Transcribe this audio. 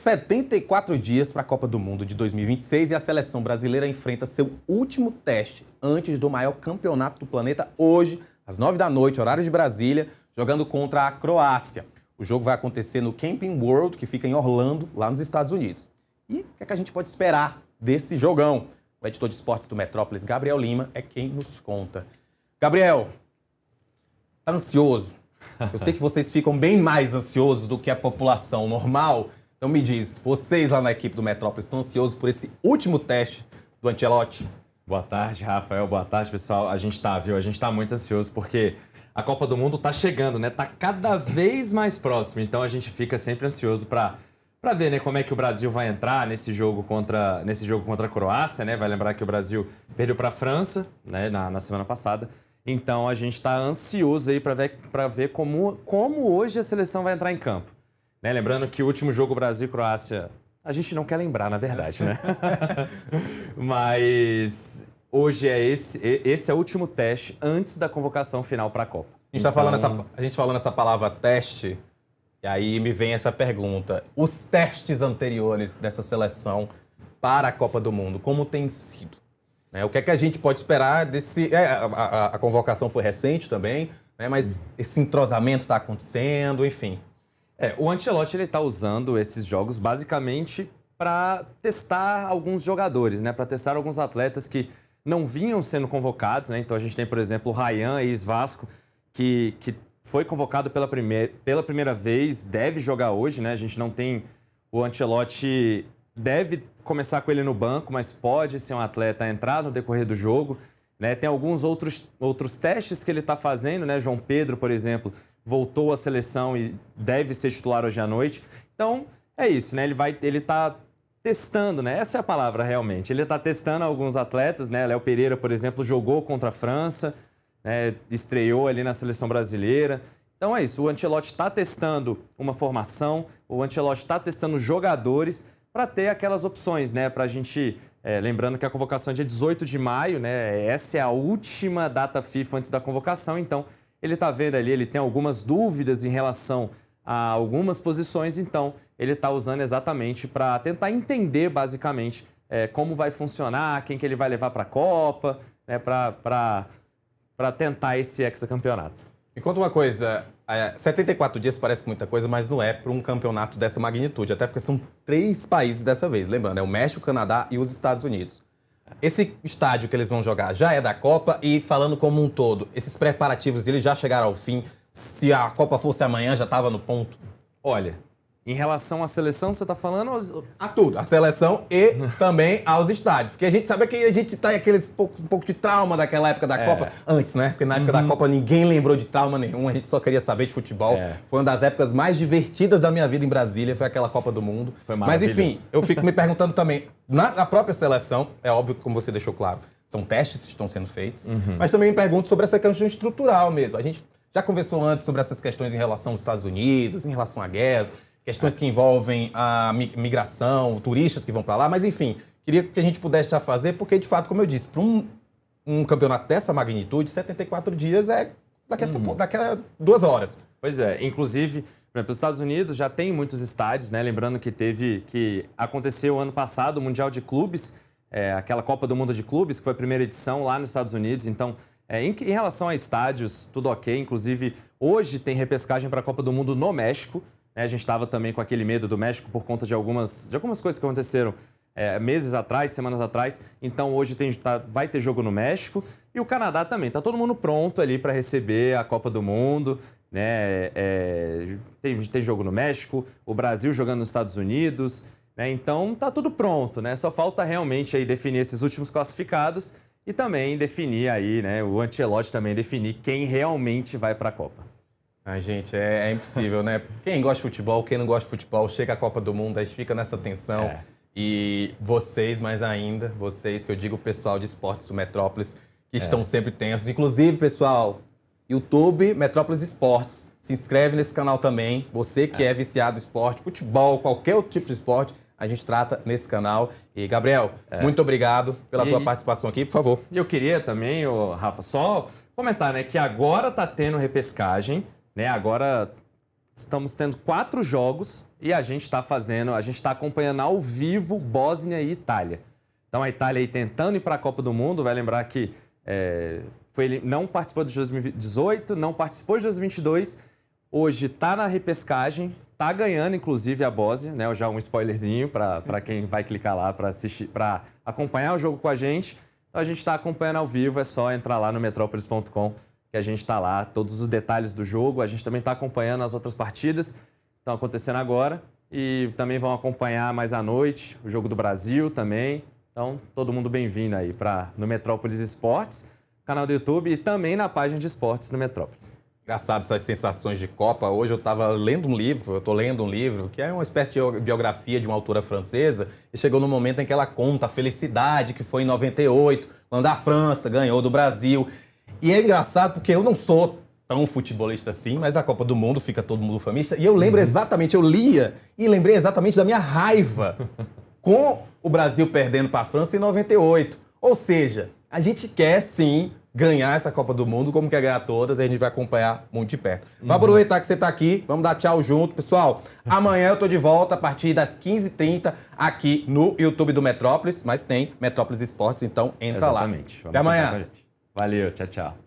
74 dias para a Copa do Mundo de 2026 e a seleção brasileira enfrenta seu último teste antes do maior campeonato do planeta hoje, às 9 da noite, horário de Brasília, jogando contra a Croácia. O jogo vai acontecer no Camping World, que fica em Orlando, lá nos Estados Unidos. E o que é que a gente pode esperar desse jogão? O editor de esportes do Metrópolis, Gabriel Lima, é quem nos conta. Gabriel, tá ansioso? Eu sei que vocês ficam bem mais ansiosos do que a população normal. Então me diz, vocês lá na equipe do Metrópolis estão ansiosos por esse último teste do Ancelotti? Boa tarde, Rafael. Boa tarde, pessoal. A gente tá muito ansioso porque a Copa do Mundo tá chegando, né? Tá cada vez mais próximo. Então a gente fica sempre ansioso para ver, né, como é que o Brasil vai entrar nesse jogo contra a Croácia, né? Vai lembrar que o Brasil perdeu para a França, né, na semana passada. Então a gente está ansioso aí para ver como hoje a seleção vai entrar em campo. Né? Lembrando que o último jogo Brasil e Croácia, a gente não quer lembrar, na verdade, né? Mas hoje esse é o último teste antes da convocação final para a Copa. A gente falando essa palavra teste, e aí me vem essa pergunta. Os testes anteriores dessa seleção para a Copa do Mundo, como tem sido? O que é que a gente pode esperar desse... A convocação foi recente também, né? Mas esse entrosamento está acontecendo, enfim. O Ancelotti está usando esses jogos basicamente para testar alguns jogadores, né? Para testar alguns atletas que não vinham sendo convocados, né? Então a gente tem, por exemplo, o Ryan, ex-Vasco, que foi convocado pela primeira vez, deve jogar hoje, né? A gente não tem... O Ancelotti deve começar com ele no banco, mas pode ser um atleta a entrar no decorrer do jogo, né? Tem alguns outros testes que ele está fazendo, né? João Pedro, por exemplo, voltou à seleção e deve ser titular hoje à noite. Então, é isso, né? Ele está testando, né? Essa é a palavra realmente. Ele está testando alguns atletas, né? Léo Pereira, por exemplo, jogou contra a França, né? Estreou ali na seleção brasileira. Então é isso, o Ancelotti está testando uma formação, o Ancelotti está testando jogadores para ter aquelas opções, né? Para a gente... lembrando que a convocação é dia 18 de maio, né? Essa é a última data FIFA antes da convocação, então ele está vendo ali, ele tem algumas dúvidas em relação a algumas posições, então ele está usando exatamente para tentar entender, basicamente, como vai funcionar, quem que ele vai levar para a Copa, né? Para tentar esse hexacampeonato. Me conta uma coisa, 74 dias parece muita coisa, mas não é para um campeonato dessa magnitude, até porque são 3 países dessa vez, lembrando, o México, o Canadá e os Estados Unidos. Esse estádio que eles vão jogar já é da Copa e, falando como um todo, esses preparativos, eles já chegaram ao fim? Se a Copa fosse amanhã, já estava no ponto? Olha, em relação à seleção, você está falando... A tudo, a seleção e também aos estádios. Porque a gente sabe que a gente tá um pouco de trauma daquela época da Copa, antes, né? Porque na época da Copa ninguém lembrou de trauma nenhum, a gente só queria saber de futebol. Foi uma das épocas mais divertidas da minha vida em Brasília, foi aquela Copa do Mundo. Mas enfim, eu fico me perguntando também, na própria seleção, é óbvio que como você deixou claro, são testes que estão sendo feitos, mas também me pergunto sobre essa questão estrutural mesmo. A gente já conversou antes sobre essas questões em relação aos Estados Unidos, em relação à guerra, questões que envolvem a migração, turistas que vão para lá, mas enfim, queria que a gente pudesse já fazer, porque de fato, como eu disse, para um campeonato dessa magnitude, 74 dias é daqui a 2 horas. Pois é, inclusive, por exemplo, os Estados Unidos já tem muitos estádios, né? Lembrando que aconteceu ano passado o Mundial de Clubes, aquela Copa do Mundo de Clubes, que foi a primeira edição lá nos Estados Unidos, então... Em relação a estádios, tudo ok. Inclusive, hoje tem repescagem para a Copa do Mundo no México. A gente estava também com aquele medo do México por conta de algumas coisas que aconteceram meses atrás, semanas atrás. Então, hoje vai ter jogo no México. E o Canadá também. Está todo mundo pronto ali para receber a Copa do Mundo. Né? Tem jogo no México, o Brasil jogando nos Estados Unidos. Né? Então, está tudo pronto. Né? Só falta realmente aí definir esses últimos classificados. E também definir aí, né, o Ancelotti também definir quem realmente vai para a Copa. Ai, gente, é impossível, né? Quem gosta de futebol, quem não gosta de futebol, chega a Copa do Mundo, aí fica nessa tensão. E vocês, mais ainda, vocês, que eu digo o pessoal de esportes do Metrópolis, que estão sempre tensos. Inclusive, pessoal, YouTube, Metrópolis Esportes. Se inscreve nesse canal também. Você que é viciado em esporte, futebol, qualquer outro tipo de esporte, a gente trata nesse canal. E, Gabriel, muito obrigado pela tua participação aqui, por favor. E eu queria também, Rafa, só comentar, né, que agora tá tendo repescagem, né, agora estamos tendo 4 jogos e a gente está acompanhando ao vivo Bósnia e Itália. Então a Itália aí tentando ir para a Copa do Mundo, vai lembrar que ele não participou de 2018, não participou de 2022, hoje está na repescagem, está ganhando inclusive a Bósnia, né? Já um spoilerzinho para quem vai clicar lá para assistir, para acompanhar o jogo com a gente. Então a gente está acompanhando ao vivo, é só entrar lá no metrópolis.com que a gente está lá, todos os detalhes do jogo. A gente também está acompanhando as outras partidas que estão acontecendo agora e também vão acompanhar mais à noite o jogo do Brasil também. Então, todo mundo bem-vindo aí no Metrópolis Esportes, canal do YouTube e também na página de esportes no Metrópolis. Engraçado essas sensações de Copa. Hoje eu estava lendo um livro, eu estou lendo um livro, que é uma espécie de biografia de uma autora francesa, e chegou no momento em que ela conta a felicidade que foi em 98, quando a França ganhou do Brasil. E é engraçado porque eu não sou tão futebolista assim, mas a Copa do Mundo fica todo mundo família. E eu lembro exatamente, eu lia e lembrei exatamente da minha raiva com o Brasil perdendo para a França em 98. Ou seja, a gente quer sim ganhar essa Copa do Mundo, como quer ganhar todas, e a gente vai acompanhar muito de perto. Vou aproveitar que você está aqui, vamos dar tchau junto. Pessoal, amanhã eu tô de volta a partir das 15h30 aqui no YouTube do Metrópolis, mas tem Metrópolis Esportes, então entra Exatamente. lá. Até amanhã. Valeu, tchau, tchau.